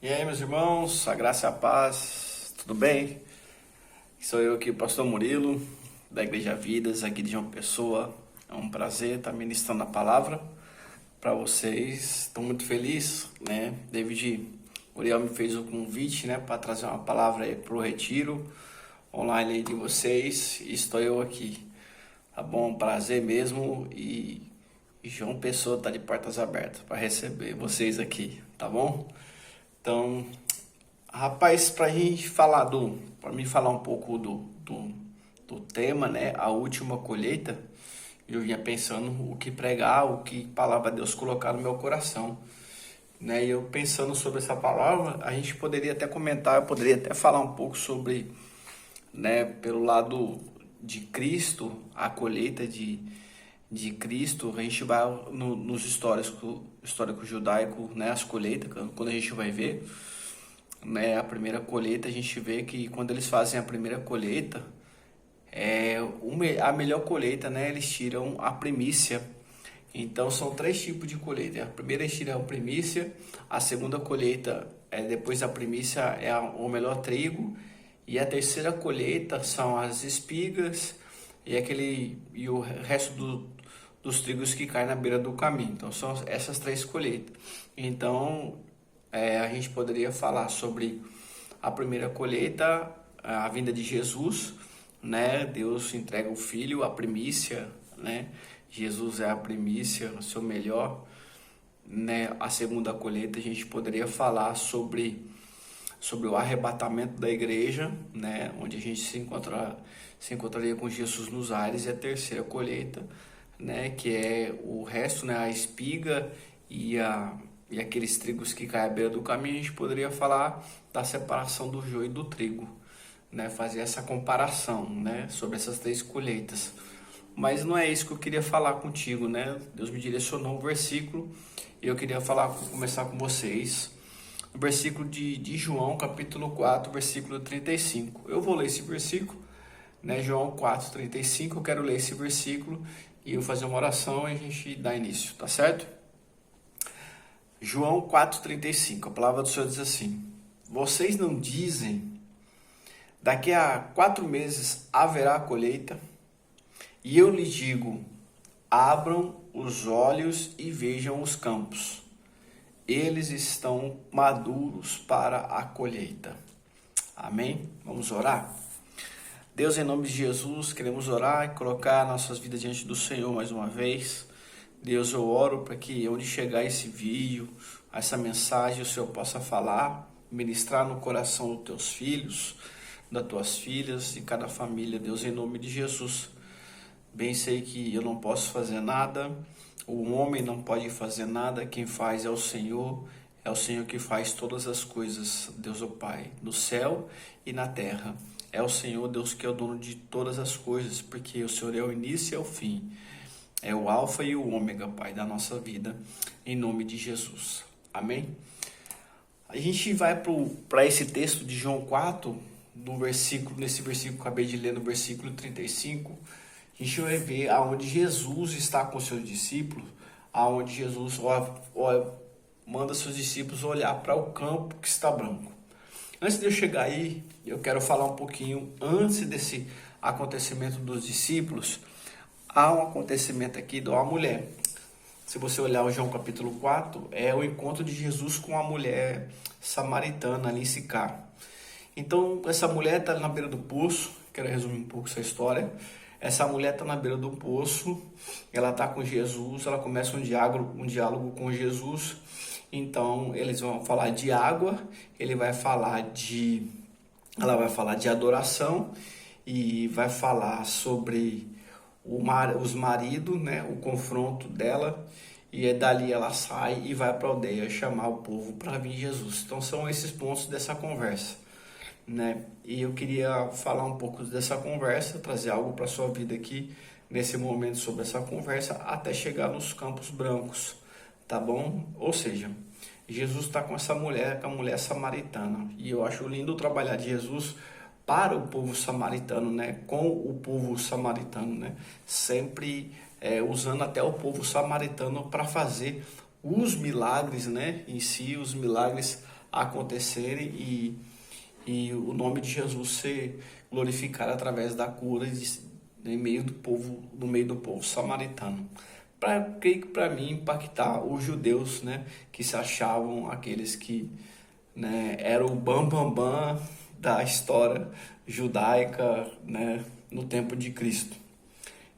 E aí, meus irmãos, a graça e a paz, tudo bem? Sou eu aqui, o pastor Murilo, da Igreja Vidas, aqui de João Pessoa. É um prazer estar ministrando a palavra para vocês. Estou muito feliz, né? David Uriel me fez o convite, né, para trazer uma palavra aí para o retiro online aí de vocês. E estou eu aqui, tá bom? Prazer mesmo e João Pessoa está de portas abertas para receber vocês aqui, tá bom? Então, rapaz, para mim falar um pouco do tema, né, a última colheita, eu vinha pensando o que pregar, o que palavra Deus colocar no meu coração, né, e eu pensando sobre essa palavra, a gente poderia até comentar, eu poderia até falar um pouco sobre, né, pelo lado de Cristo, a colheita de Cristo, a gente vai nos histórico judaico, né, as colheitas, quando a gente vai ver, né, a primeira colheita, a gente vê que quando eles fazem a primeira colheita, a melhor colheita, né, eles tiram a primícia. Então são três tipos de colheita. A primeira eles tiram a primícia, a segunda colheita depois da primícia o melhor trigo, e a terceira colheita são as espigas e o resto dos trigos que caem na beira do caminho. Então são essas três colheitas. Então a gente poderia falar sobre a primeira colheita, a vinda de Jesus, né? Deus entrega o Filho, a primícia, né? Jesus é a primícia, o seu melhor, né? A segunda colheita a gente poderia falar sobre o arrebatamento da igreja, né? Onde a gente se encontraria com Jesus nos ares, e a terceira colheita, né? Que é o resto, né? A espiga e aqueles trigos que caem à beira do caminho. A gente poderia falar da separação do joio e do trigo, né? Fazer essa comparação, né? Sobre essas três colheitas. Mas não é isso que eu queria falar contigo, né? Deus me direcionou um versículo e eu queria começar com vocês. O versículo de João, capítulo 4, versículo 35. Eu vou ler esse versículo, né? João 4, 35. Eu quero ler esse versículo e eu fazer uma oração e a gente dá início, tá certo? João 4,35, a palavra do Senhor diz assim: vocês não dizem, daqui a 4 meses haverá a colheita? E eu lhes digo, abram os olhos e vejam os campos. Eles estão maduros para a colheita. Amém? Vamos orar? Deus, em nome de Jesus, queremos orar e colocar nossas vidas diante do Senhor mais uma vez. Deus, eu oro para que onde chegar esse vídeo, essa mensagem, o Senhor possa falar, ministrar no coração dos teus filhos, das tuas filhas e cada família. Deus, em nome de Jesus. Bem sei que eu não posso fazer nada, o homem não pode fazer nada, quem faz é o Senhor que faz todas as coisas, Deus o Pai, no céu e na terra. É o Senhor, Deus, que é o dono de todas as coisas, porque o Senhor é o início e é o fim. É o alfa e o ômega, Pai, da nossa vida, em nome de Jesus. Amém? A gente vai para esse texto de João 4, nesse versículo que eu acabei de ler, no versículo 35, a gente vai ver aonde Jesus está com seus discípulos, aonde Jesus manda seus discípulos olhar para o campo que está branco. Antes de eu chegar aí, eu quero falar um pouquinho, antes desse acontecimento dos discípulos, há um acontecimento aqui de uma mulher. Se você olhar o João capítulo 4, é o encontro de Jesus com a mulher samaritana ali em Sicar. Então, essa mulher está na beira do poço, quero resumir um pouco essa história. Essa mulher está na beira do poço, ela está com Jesus, ela começa um diálogo com Jesus. Então, eles vão falar de água, ela vai falar de adoração e vai falar sobre os maridos, né, o confronto dela, e dali ela sai e vai para a aldeia chamar o povo para vir Jesus. Então são esses pontos dessa conversa, né? E eu queria falar um pouco dessa conversa, trazer algo para sua vida aqui nesse momento sobre essa conversa, até chegar nos campos brancos, tá bom? Ou seja, Jesus está com essa mulher, com a mulher samaritana, e eu acho lindo trabalhar de Jesus para o povo samaritano, né? Com o povo samaritano, né? Sempre usando até o povo samaritano para fazer os milagres, né? Em si, os milagres acontecerem e o nome de Jesus ser glorificado através da cura no meio do povo samaritano. Para mim impactar os judeus, né, que se achavam aqueles que, né, eram o bam da história judaica, né, no tempo de Cristo.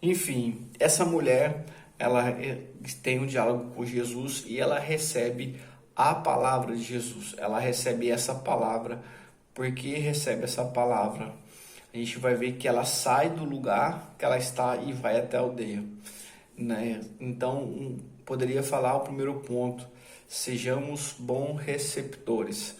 Enfim, essa mulher, ela tem um diálogo com Jesus e ela recebe a palavra de Jesus. Ela recebe essa palavra. Por que recebe essa palavra? A gente vai ver que ela sai do lugar que ela está e vai até a aldeia, né? Então, poderia falar o primeiro ponto: sejamos bons receptores.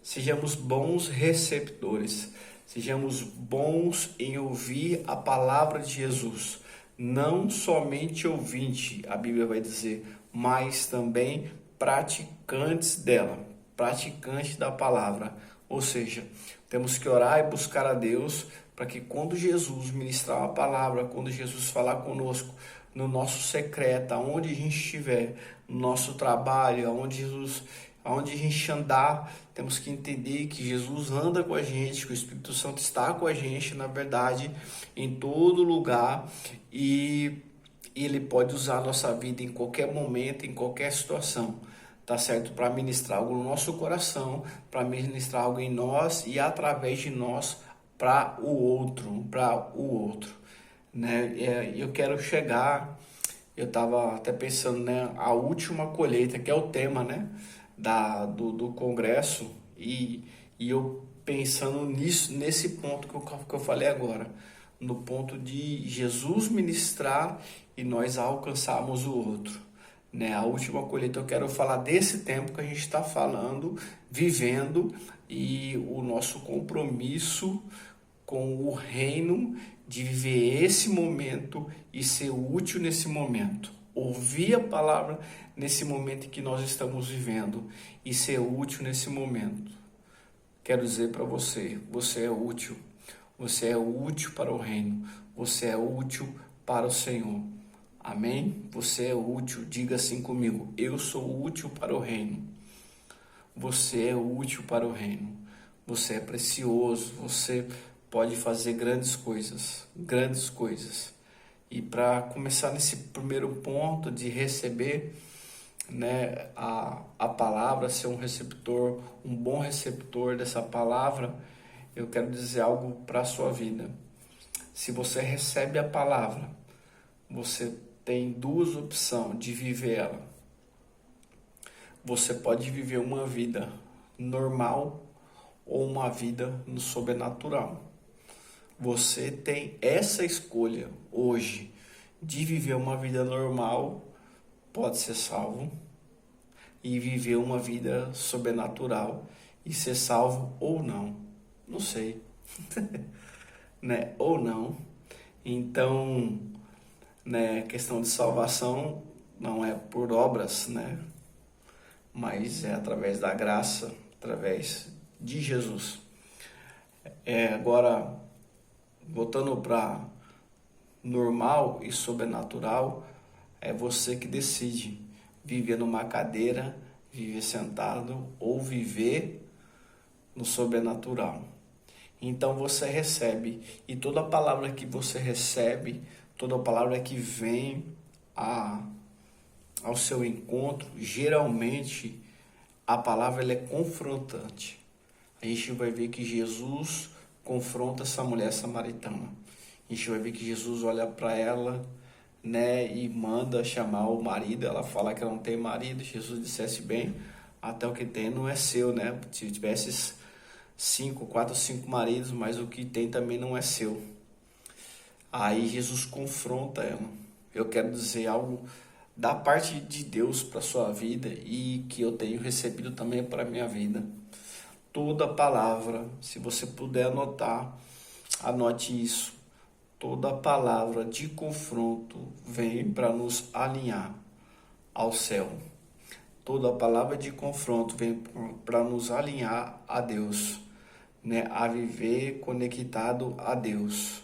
Sejamos bons receptores. Sejamos bons em ouvir a palavra de Jesus. Não somente ouvinte, a Bíblia vai dizer, mas também praticantes dela, praticantes da palavra. Ou seja, temos que orar e buscar a Deus para que quando Jesus ministrar a palavra, quando Jesus falar conosco, no nosso secreto, aonde a gente estiver, no nosso trabalho, aonde a gente andar, temos que entender que Jesus anda com a gente, que o Espírito Santo está com a gente, na verdade, em todo lugar, e Ele pode usar a nossa vida em qualquer momento, em qualquer situação, tá certo? Para ministrar algo no nosso coração, para ministrar algo em nós e através de nós para o outro, né? Eu quero chegar, eu estava até pensando, né, a última colheita, que é o tema, né, do congresso, e eu pensando nesse ponto que eu falei agora, no ponto de Jesus ministrar e nós alcançarmos o outro, né? A última colheita, eu quero falar desse tempo que a gente está falando, vivendo, e o nosso compromisso com o reino, de viver esse momento e ser útil nesse momento. Ouvir a palavra nesse momento que nós estamos vivendo e ser útil nesse momento. Quero dizer para você, você é útil. Você é útil para o reino. Você é útil para o Senhor. Amém? Você é útil. Diga assim comigo: eu sou útil para o reino. Você é útil para o reino. Você é precioso. Você pode fazer grandes coisas. Grandes coisas. E para começar nesse primeiro ponto de receber, né, a palavra, ser um receptor, um bom receptor dessa palavra, eu quero dizer algo para a sua vida. Se você recebe a palavra, você tem duas opções de viver ela. Você pode viver uma vida normal ou uma vida no sobrenatural. Você tem essa escolha hoje de viver uma vida normal, pode ser salvo, e viver uma vida sobrenatural e ser salvo ou não. Não sei. Né? Ou não. Então, né, questão de salvação não é por obras, né? Mas é através da graça, através de Jesus. Agora, voltando para normal e sobrenatural, é você que decide viver numa cadeira, viver sentado ou viver no sobrenatural. Então você recebe, e toda palavra que você recebe, toda palavra que vem ao seu encontro, geralmente a palavra ela é confrontante. A gente vai ver que Jesus confronta essa mulher samaritana. A gente vai ver que Jesus olha para ela, né, e manda chamar o marido. Ela fala que ela não tem marido. Jesus dissesse bem, até o que tem não é seu, né? Se tivesse 4 ou 5 maridos, mas o que tem também não é seu. Aí Jesus confronta ela. Eu quero dizer algo da parte de Deus para sua vida e que eu tenho recebido também para a minha vida. Toda palavra, se você puder anotar, anote isso. Toda palavra de confronto vem para nos alinhar ao céu. Toda palavra de confronto vem para nos alinhar a Deus, né? A viver conectado a Deus.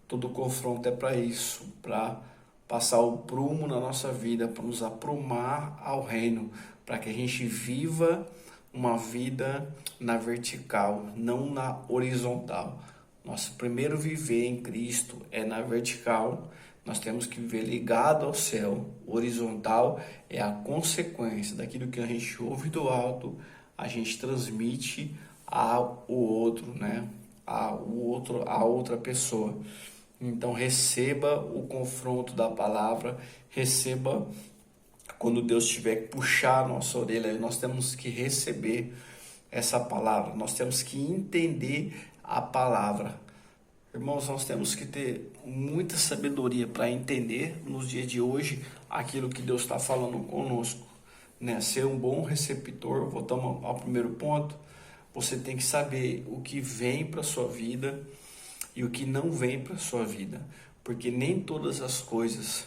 Todo confronto é para isso, para passar o prumo na nossa vida, para nos aprumar ao reino, para que a gente viva uma vida na vertical, não na horizontal. Nosso primeiro viver em Cristo é na vertical. Nós temos que viver ligado ao céu. O horizontal é a consequência daquilo que a gente ouve do alto, a gente transmite ao outro, né? A outra pessoa. Então receba o confronto da palavra, receba quando Deus tiver que puxar a nossa orelha, nós temos que receber essa palavra, nós temos que entender a palavra. Irmãos, nós temos que ter muita sabedoria para entender nos dias de hoje aquilo que Deus está falando conosco, né? Ser um bom receptor, voltamos ao primeiro ponto, você tem que saber o que vem para a sua vida e o que não vem para a sua vida, porque nem todas as coisas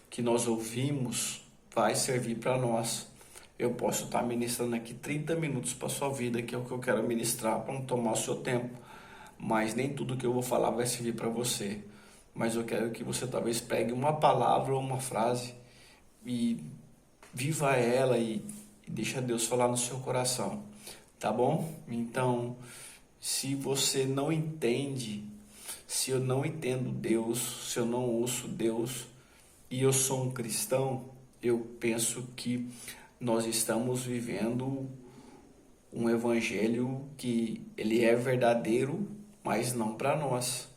que nós ouvimos vai servir para nós. Eu posso estar ministrando aqui 30 minutos para a sua vida, que é o que eu quero ministrar, para não tomar o seu tempo, mas nem tudo que eu vou falar vai servir para você. Mas eu quero que você talvez pegue uma palavra ou uma frase e viva ela e deixa Deus falar no seu coração, tá bom? Então, se você não entende, se eu não entendo Deus, se eu não ouço Deus e eu sou um cristão, eu penso que nós estamos vivendo um evangelho que ele é verdadeiro, mas não para nós,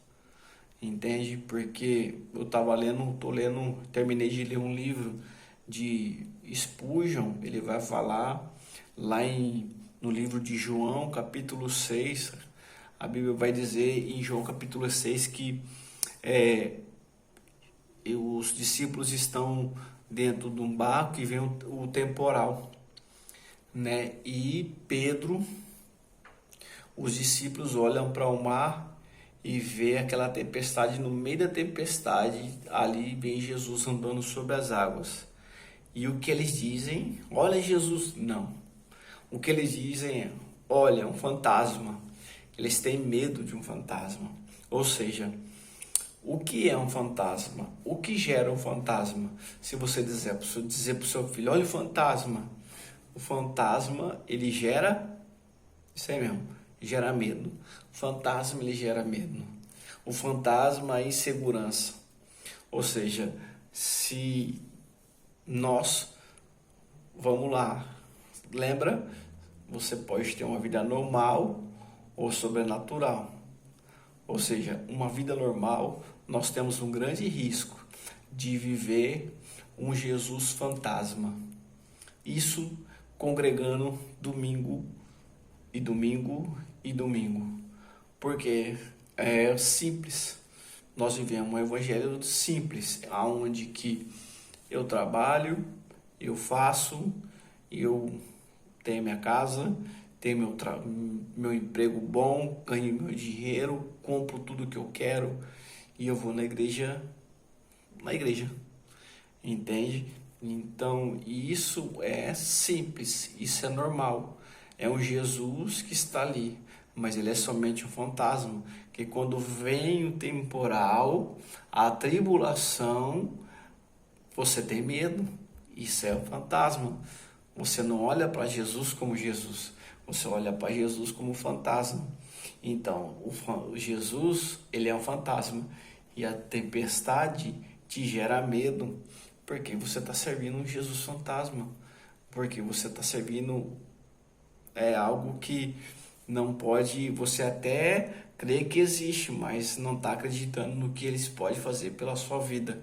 entende? Porque eu terminei de ler um livro de Spurgeon, ele vai falar lá no livro de João, capítulo 6, a Bíblia vai dizer em João capítulo 6 que os discípulos estão dentro de um barco e vem o temporal, né? E Pedro, os discípulos olham para o mar e vê aquela tempestade. No meio da tempestade, ali vem Jesus andando sobre as águas. E o que eles dizem? Olha Jesus! Não. O que eles dizem é, olha, é um fantasma. Eles têm medo de um fantasma. Ou seja, o que é um fantasma? O que gera um fantasma? Se você dizer para o seu filho, olha o fantasma, ele gera, isso aí mesmo, gera medo. O fantasma, ele gera medo. O fantasma é insegurança. Ou seja, se nós, vamos lá, lembra? Você pode ter uma vida normal ou sobrenatural. Ou seja, uma vida normal, nós temos um grande risco de viver um Jesus fantasma. Isso congregando domingo e domingo e domingo. Porque é simples. Nós vivemos um evangelho simples, onde que eu trabalho, eu faço, eu tenho minha casa, tenho meu emprego bom, ganho meu dinheiro, compro tudo que eu quero e eu vou na igreja, entende? Então, isso é simples, isso é normal. É um Jesus que está ali, mas ele é somente um fantasma, que quando vem o temporal, a tribulação, você tem medo. Isso é um fantasma. Você não olha para Jesus como Jesus, você olha para Jesus como fantasma. Então, o Jesus, ele é um fantasma e a tempestade te gera medo, porque você está servindo um Jesus fantasma, porque você está servindo algo que não pode, você até crê que existe, mas não está acreditando no que eles podem fazer pela sua vida.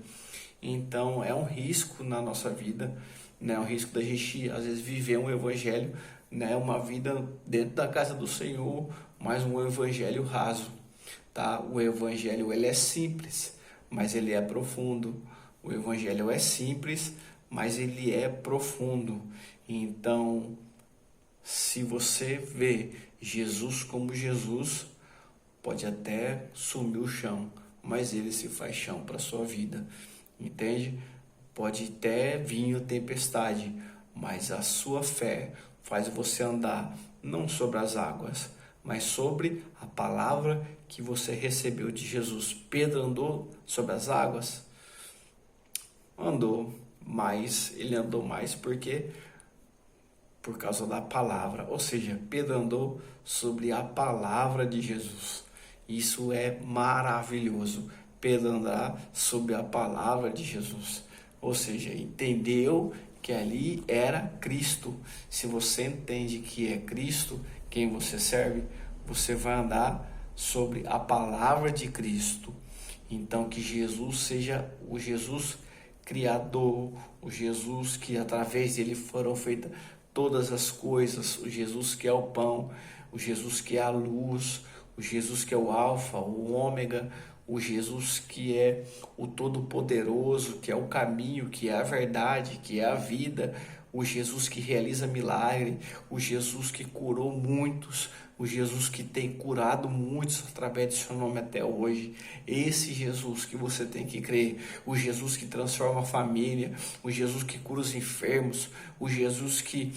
Então é um risco na nossa vida, né? É um risco da gente às vezes viver um evangelho, né? Uma vida dentro da casa do Senhor, mas um evangelho raso, tá? O evangelho ele é simples, mas ele é profundo. O evangelho é simples, mas ele é profundo. Então, se você vê Jesus como Jesus, pode até sumir o chão, mas ele se faz chão para a sua vida, entende? Pode até vir a tempestade, mas a sua fé faz você andar não sobre as águas, mas sobre a palavra que você recebeu de Jesus. Pedro andou sobre as águas? Andou, mas ele andou mais porque por causa da palavra. Ou seja, Pedro andou sobre a palavra de Jesus. Isso é maravilhoso. Pedro andar sobre a palavra de Jesus. Ou seja, entendeu que ali era Cristo. Se você entende que é Cristo quem você serve, você vai andar sobre a palavra de Cristo. Então que Jesus seja o Jesus Criador, o Jesus que através dele foram feitas todas as coisas, o Jesus que é o pão, o Jesus que é a luz, o Jesus que é o alfa, o ômega, o Jesus que é o todo-poderoso, que é o caminho, que é a verdade, que é a vida, o Jesus que realiza milagre, o Jesus que curou muitos, o Jesus que tem curado muitos através do seu nome até hoje. Esse Jesus que você tem que crer, o Jesus que transforma a família, o Jesus que cura os enfermos, o Jesus que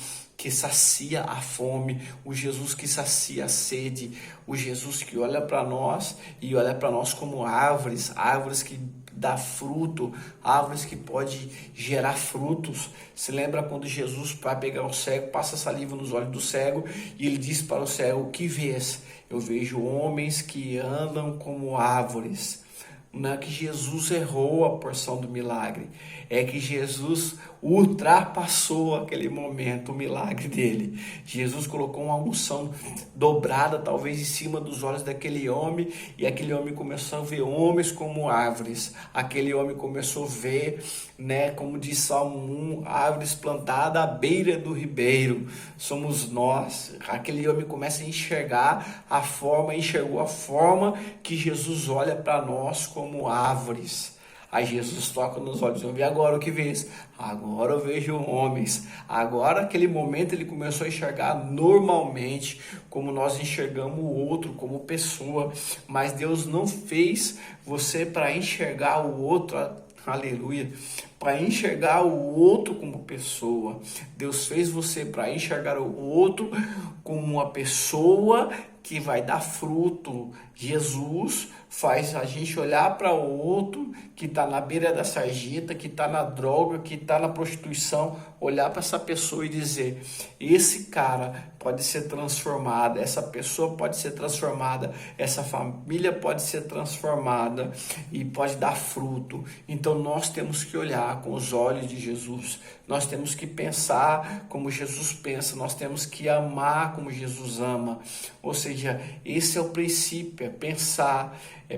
sacia a fome, o Jesus que sacia a sede, o Jesus que olha para nós e olha para nós como árvores, árvores que dá fruto, árvores que pode gerar frutos. Se lembra quando Jesus, para pegar o cego, passa saliva nos olhos do cego e ele diz para o cego: o que vês? Eu vejo homens que andam como árvores. Não é que Jesus errou a porção do milagre, é que Jesus ultrapassou aquele momento, o milagre dele. Jesus colocou uma unção dobrada, talvez em cima dos olhos daquele homem, e aquele homem começou a ver homens como árvores. Aquele homem começou a ver, como diz Salmo 1, árvores plantadas à beira do ribeiro. Somos nós. Aquele homem começa a enxergar enxergou a forma que Jesus olha para nós como árvores. Aí Jesus toca nos olhos e agora o que vês? Agora eu vejo homens. Agora, naquele momento, ele começou a enxergar normalmente, como nós enxergamos o outro, como pessoa. Mas Deus não fez você para enxergar o outro, aleluia, para enxergar o outro como pessoa. Deus fez você para enxergar o outro como uma pessoa que vai dar fruto. Jesus faz a gente olhar para o outro que está na beira da sarjeta, que está na droga, que está na prostituição, olhar para essa pessoa e dizer: esse cara pode ser transformado, essa pessoa pode ser transformada, essa família pode ser transformada e pode dar fruto. Então nós temos que olhar com os olhos de Jesus, nós temos que pensar como Jesus pensa, nós temos que amar como Jesus ama. Ou seja, esse é o princípio, é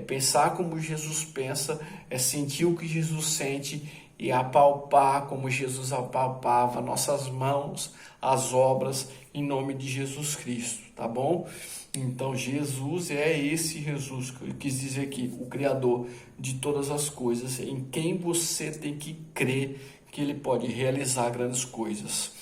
pensar como Jesus pensa, é sentir o que Jesus sente e apalpar como Jesus apalpava nossas mãos, as obras, em nome de Jesus Cristo, tá bom? Então Jesus é esse Jesus que eu quis dizer aqui, o Criador de todas as coisas, em quem você tem que crer que ele pode realizar grandes coisas.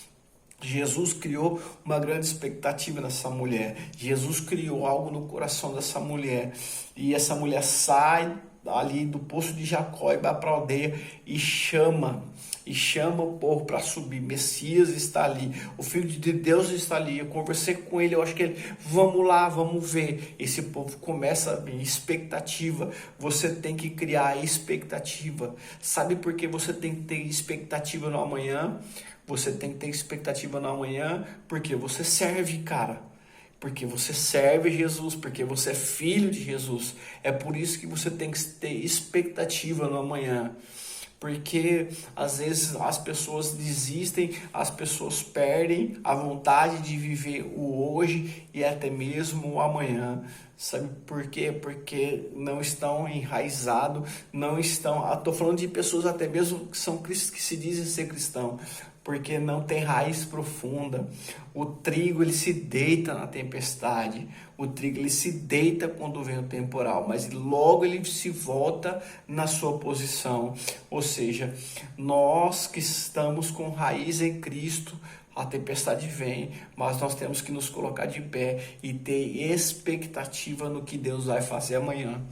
Jesus criou uma grande expectativa nessa mulher. Jesus criou algo no coração dessa mulher. E essa mulher sai ali do poço de Jacó e vai para a aldeia e chama o povo para subir. Messias está ali, o Filho de Deus está ali. Eu conversei com ele, eu acho que ele, vamos lá, vamos ver. Esse povo começa a vir, expectativa. Você tem que criar expectativa. Sabe por que você tem que ter expectativa no amanhã? Você tem que ter expectativa no amanhã porque você serve, cara. Porque você serve Jesus, porque você é filho de Jesus. É por isso que você tem que ter expectativa no amanhã. Porque às vezes as pessoas desistem, as pessoas perdem a vontade de viver o hoje e até mesmo o amanhã. Sabe por quê? Porque não estão enraizados, não estão... Estou falando de pessoas até mesmo que são que se dizem ser cristãos, porque não tem raiz profunda. O trigo ele se deita na tempestade, o trigo ele se deita quando vem o temporal, mas logo ele se volta na sua posição. Ou seja, nós que estamos com raiz em Cristo, a tempestade vem, mas nós temos que nos colocar de pé e ter expectativa no que Deus vai fazer amanhã.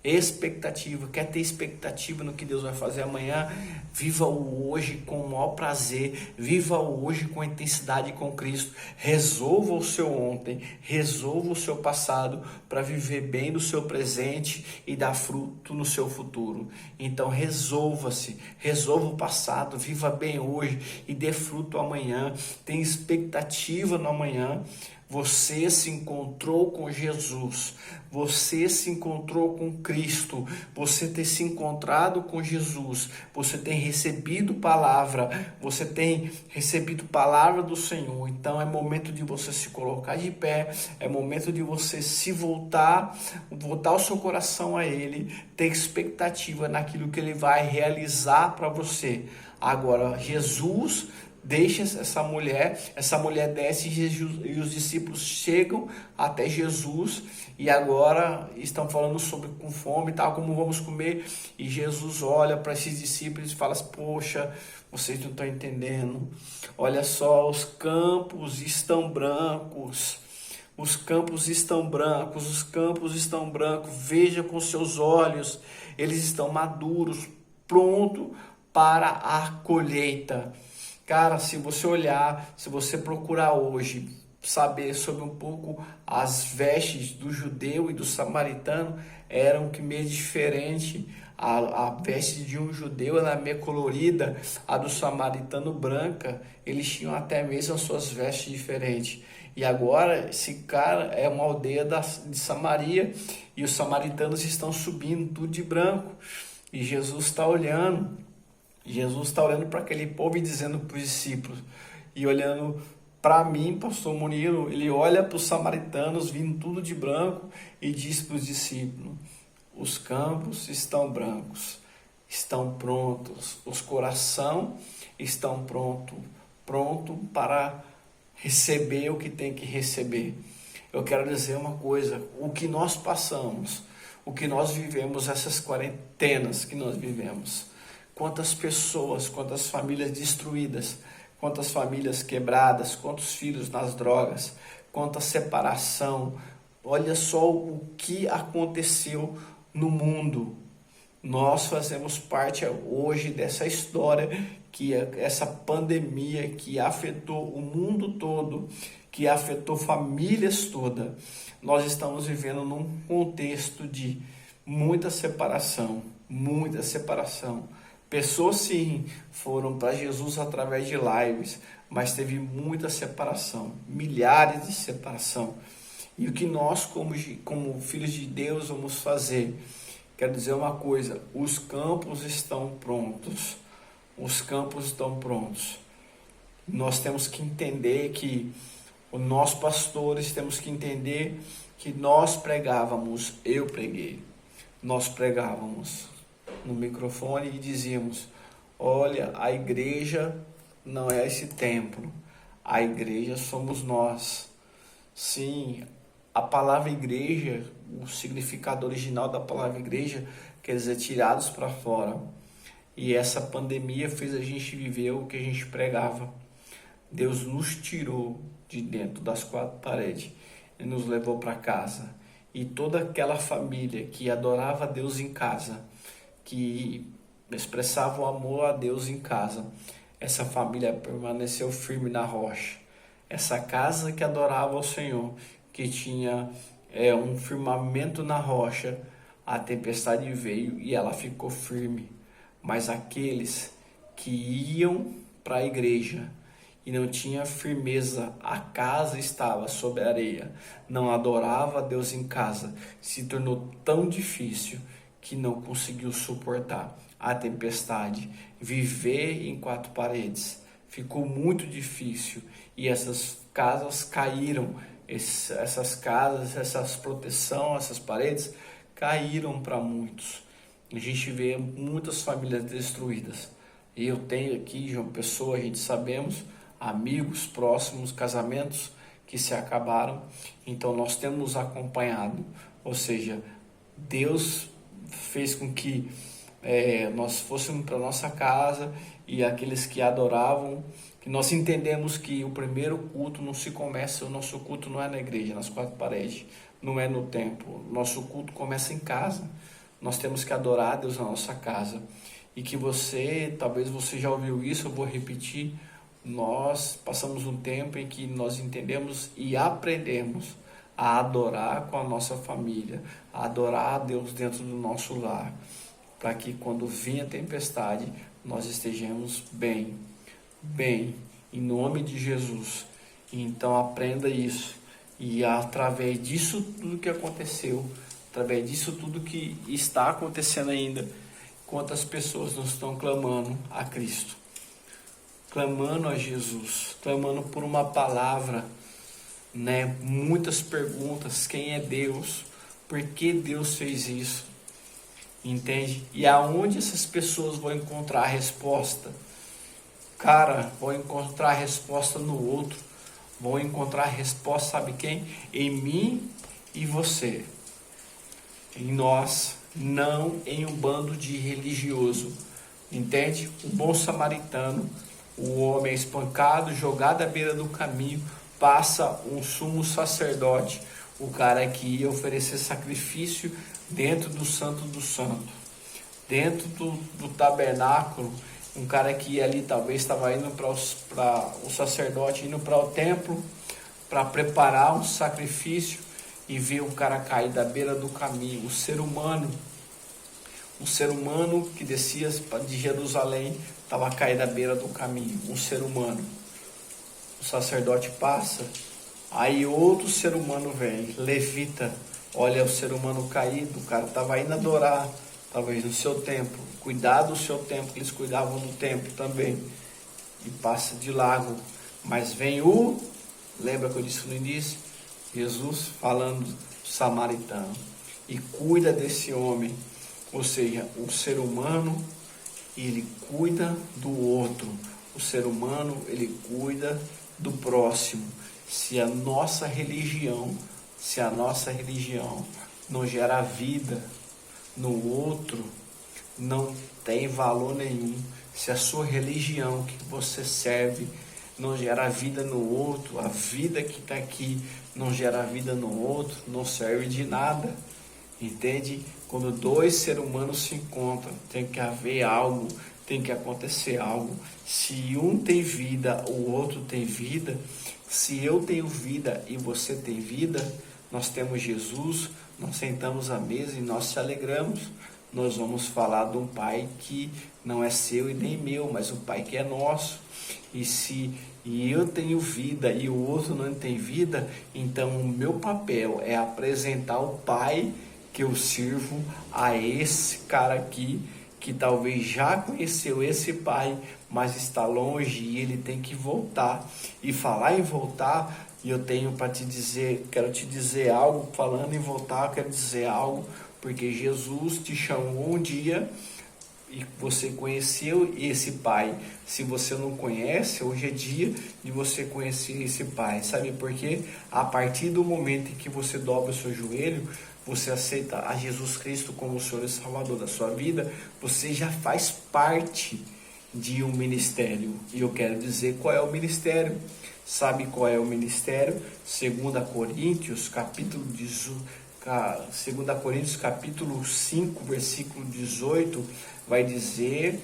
Expectativa, quer ter expectativa no que Deus vai fazer amanhã? Viva o hoje com o maior prazer, viva o hoje com intensidade com Cristo, resolva o seu ontem, resolva o seu passado para viver bem no seu presente e dar fruto no seu futuro. Então resolva-se, resolva o passado, viva bem hoje e dê fruto amanhã, tenha expectativa no amanhã. Você se encontrou com Jesus, você se encontrou com Cristo, você tem se encontrado com Jesus, você tem recebido palavra, você tem recebido palavra do Senhor. Então é momento de você se colocar de pé, é momento de você se voltar o seu coração a Ele, ter expectativa naquilo que Ele vai realizar para você. Agora, Jesus deixa essa mulher desce e os discípulos chegam até Jesus e agora estão falando sobre com fome e tal, como vamos comer, e Jesus olha para esses discípulos e fala assim, poxa, vocês não estão entendendo, olha só, os campos estão brancos, os campos estão brancos, os campos estão brancos, veja com seus olhos, eles estão maduros, pronto para a colheita. Cara, se você olhar, se você procurar hoje, saber sobre um pouco as vestes do judeu e do samaritano, eram que meio diferente. A veste de um judeu era meio colorida, a do samaritano branca. Eles tinham até mesmo as suas vestes diferentes. E agora esse cara é uma aldeia de Samaria e os samaritanos estão subindo tudo de branco. E Jesus está olhando. Jesus está olhando para aquele povo e dizendo para os discípulos, e olhando para mim, pastor Murilo, ele olha para os samaritanos vindo tudo de branco e diz para os discípulos, os campos estão brancos, estão prontos, os corações estão pronto para receber o que tem que receber. Eu quero dizer uma coisa, o que nós passamos, o que nós vivemos, essas quarentenas que nós vivemos, quantas pessoas, quantas famílias destruídas, quantas famílias quebradas, quantos filhos nas drogas, quanta separação. Olha só o que aconteceu no mundo. Nós fazemos parte hoje dessa história, que é essa pandemia que afetou o mundo todo, que afetou famílias todas. Nós estamos vivendo num contexto de muita separação, muita separação. Pessoas sim foram para Jesus através de lives, mas teve muita separação, milhares de separação. E o que nós, como filhos de Deus, vamos fazer? Quero dizer uma coisa, os campos estão prontos, os campos estão prontos. Nós temos que entender que, nós pastores, temos que entender que nós pregávamos, eu preguei, nós pregávamos no microfone e dizíamos, olha, a igreja não é esse templo, a igreja somos nós. Sim, a palavra igreja, o significado original da palavra igreja, quer dizer, tirados para fora. E essa pandemia fez a gente viver o que a gente pregava. Deus nos tirou de dentro das quatro paredes e nos levou para casa. E toda aquela família que adorava a Deus em casa, que expressava o amor a Deus em casa, essa família permaneceu firme na rocha. Essa casa que adorava ao Senhor, que tinha um firmamento na rocha, a tempestade veio e ela ficou firme. Mas aqueles que iam para a igreja e não tinha firmeza, a casa estava sobre a areia, não adorava a Deus em casa, se tornou tão difícil que não conseguiu suportar a tempestade, viver em quatro paredes, ficou muito difícil e essas casas caíram, essas casas, essas proteção, essas paredes caíram para muitos. A gente vê muitas famílias destruídas. E eu tenho aqui, João Pessoa, a gente sabemos, amigos próximos, casamentos que se acabaram. Então nós temos acompanhado, ou seja, Deus fez com que nós fôssemos para nossa casa e aqueles que adoravam, que nós entendemos que o primeiro culto não se começa, o nosso culto não é na igreja, nas quatro paredes, não é no templo, nosso culto começa em casa. nós temos que adorar a Deus na nossa casa. E que você, talvez você já ouviu isso, eu vou repetir, nós passamos um tempo em que nós entendemos e aprendemos a adorar com a nossa família, a adorar a Deus dentro do nosso lar, para que quando vir a tempestade, nós estejamos bem, em nome de Jesus. Então aprenda isso, e através disso tudo que aconteceu, através disso tudo que está acontecendo ainda, quantas pessoas não estão clamando a Cristo, clamando a Jesus, clamando por uma palavra, né? Muitas perguntas: quem é Deus? Por que Deus fez isso? Entende? E aonde essas pessoas vão encontrar a resposta? Cara, vão encontrar a resposta no outro, vão encontrar a resposta, sabe quem? Em mim e você, em nós, não em um bando de religioso, entende? O bom samaritano, o homem espancado, jogado à beira do caminho, passa um sumo sacerdote, o cara que ia oferecer sacrifício dentro do Santo do Santo, dentro do tabernáculo, um cara que ali talvez estava indo para o sacerdote, indo para o templo, para preparar um sacrifício, e vê o cara cair da beira do caminho. O ser humano que descia de Jerusalém, estava caído da beira do caminho, um ser humano. O sacerdote passa, aí outro ser humano vem, levita, olha o ser humano caído, o cara estava indo adorar, talvez no seu templo, cuidar do seu templo, eles cuidavam do templo também, e passa de largo. Mas vem lembra que eu disse no início? Jesus falando do samaritano, e cuida desse homem. Ou seja, o ser humano, ele cuida do outro, o ser humano, ele cuida do próximo. Se a nossa religião não gera vida no outro, não tem valor nenhum. Se a sua religião que você serve não gera vida no outro, a vida que está aqui não gera vida no outro, não serve de nada, entende? Quando dois seres humanos se encontram, tem que haver algo, tem que acontecer algo. Se um tem vida, o outro tem vida. Se eu tenho vida e você tem vida, nós temos Jesus, nós sentamos à mesa e nós se alegramos. Nós vamos falar de um Pai que não é seu e nem meu, mas um Pai que é nosso. E eu tenho vida e o outro não tem vida, então o meu papel é apresentar o Pai que eu sirvo a esse cara aqui, que talvez já conheceu esse Pai, mas está longe e ele tem que voltar. E falar em voltar, e eu tenho para te dizer, quero te dizer algo, falando em voltar, eu quero dizer algo, porque Jesus te chamou um dia e você conheceu esse Pai. Se você não conhece, hoje é dia de você conhecer esse Pai. Sabe por quê? A partir do momento em que você dobra o seu joelho, você aceita a Jesus Cristo como o Senhor e Salvador da sua vida, você já faz parte de um ministério. E eu quero dizer qual é o ministério. Sabe qual é o ministério? 2 Coríntios, capítulo 5, versículo 18, vai dizer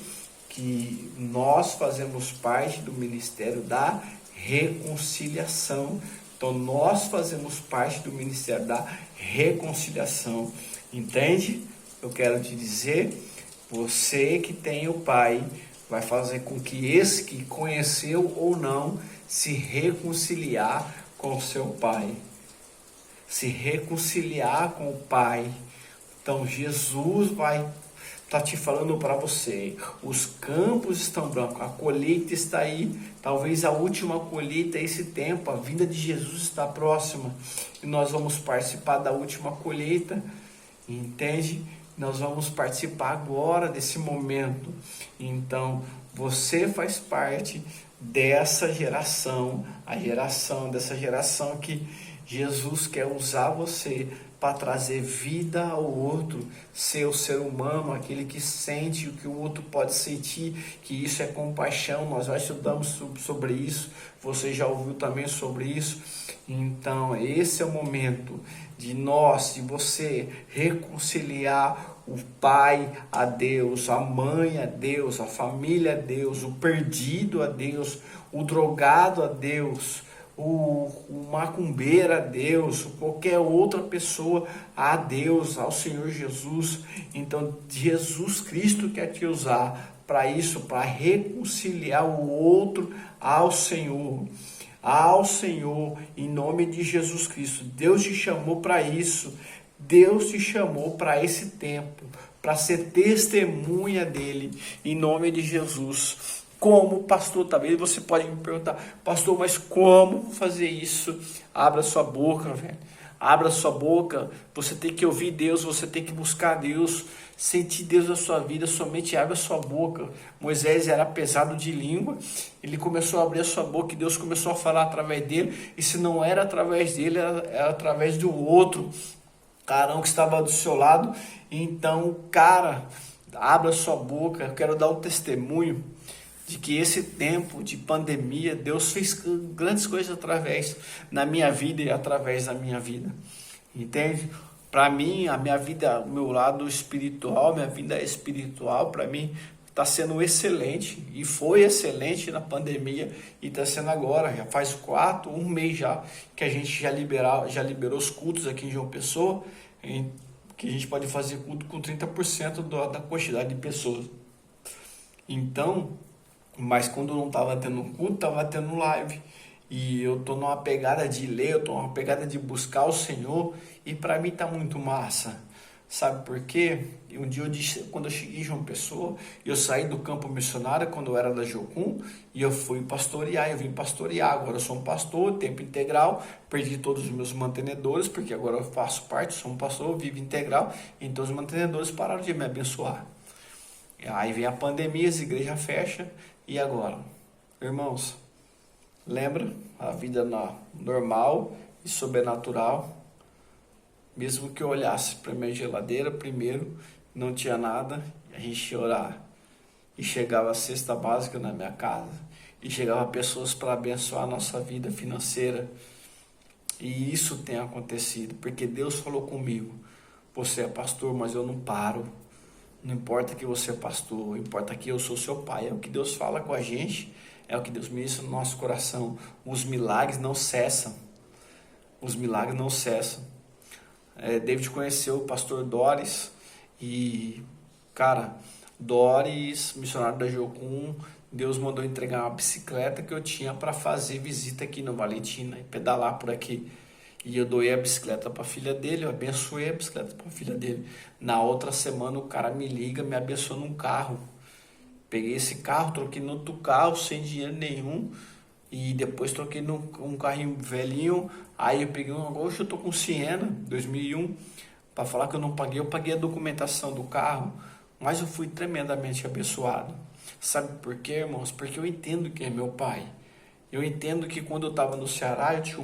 que nós fazemos parte do ministério da reconciliação. Então, nós fazemos parte do ministério da reconciliação. Entende? Eu quero te dizer, você que tem o Pai, vai fazer com que esse que conheceu ou não, se reconciliar com o seu Pai. Se reconciliar com o Pai. Então, Jesus vai estar te falando para você, os campos estão brancos, a colheita está aí, talvez a última colheita é esse tempo, a vinda de Jesus está próxima, e nós vamos participar da última colheita, entende? Nós vamos participar agora desse momento. Então, você faz parte dessa geração, dessa geração que Jesus quer usar você para trazer vida ao outro, ser o ser humano, aquele que sente o que o outro pode sentir, que isso é compaixão. Nós já estudamos sobre isso, você já ouviu também sobre isso. Então, esse é o momento de nós, de você reconciliar o pai a Deus, a mãe a Deus, a família a Deus, o perdido a Deus, o drogado a Deus, o macumbeiro a Deus, qualquer outra pessoa a Deus, ao Senhor Jesus. Então, Jesus Cristo quer te usar para isso, para reconciliar o outro ao Senhor. Ao Senhor, em nome de Jesus Cristo. Deus te chamou para isso. Deus te chamou para esse tempo, para ser testemunha dele, em nome de Jesus. Como, pastor? Talvez você pode me perguntar, pastor, mas como fazer isso? Abra sua boca, velho. Abra sua boca. Você tem que ouvir Deus, você tem que buscar Deus, sentir Deus na sua vida. Somente abra sua boca. Moisés era pesado de língua. Ele começou a abrir a sua boca e Deus começou a falar através dele. E se não era através dele, era através do outro. Carão que estava do seu lado. Então, cara, abra sua boca. Eu quero dar um testemunho de que esse tempo de pandemia, Deus fez grandes coisas através na minha vida e através da minha vida. Entende? Para mim, a minha vida, o meu lado espiritual, minha vida espiritual, para mim, está sendo excelente. E foi excelente na pandemia e está sendo agora. Já faz um mês já, que a gente já liberou os cultos aqui em João Pessoa, que a gente pode fazer culto com 30% da quantidade de pessoas. Então, mas quando não estava tendo culto, estava tendo live. E eu estou numa pegada de ler, eu estou numa pegada de buscar o Senhor. E para mim está muito massa. Sabe por quê? Um dia quando eu cheguei em João Pessoa, eu saí do campo missionário quando eu era da Jocum e eu fui pastorear, eu vim pastorear. Agora eu sou um pastor, tempo integral, perdi todos os meus mantenedores, porque agora eu faço parte, sou um pastor, vivo integral, então os mantenedores pararam de me abençoar. Aí vem a pandemia, as igrejas fecham, e agora? Irmãos, lembra? A vida normal e sobrenatural. Mesmo que eu olhasse para minha geladeira primeiro, não tinha nada, a gente ia orar. E chegava a cesta básica na minha casa. E chegava pessoas para abençoar a nossa vida financeira. E isso tem acontecido, porque Deus falou comigo. Você é pastor, mas eu não paro. Não importa que você é pastor, importa que eu sou seu pai. É o que Deus fala com a gente, é o que Deus ministra no nosso coração. Os milagres não cessam. Os milagres não cessam. David conheceu o pastor Doris e, cara, Doris, missionário da Jocum, Deus mandou entregar uma bicicleta que eu tinha para fazer visita aqui no Valentina e pedalar por aqui. E eu doei a bicicleta para a filha dele, eu abençoei a bicicleta para a filha dele. Na outra semana o cara me liga, me abençoou num carro. Peguei esse carro, troquei no outro carro sem dinheiro nenhum. E depois troquei num carrinho velhinho. Aí eu peguei hoje eu tô com Siena 2001. Para falar que eu não paguei, eu paguei a documentação do carro. Mas eu fui tremendamente abençoado. Sabe por quê, irmãos? Porque eu entendo quem é meu pai. Eu entendo que quando eu estava no Ceará, eu tinha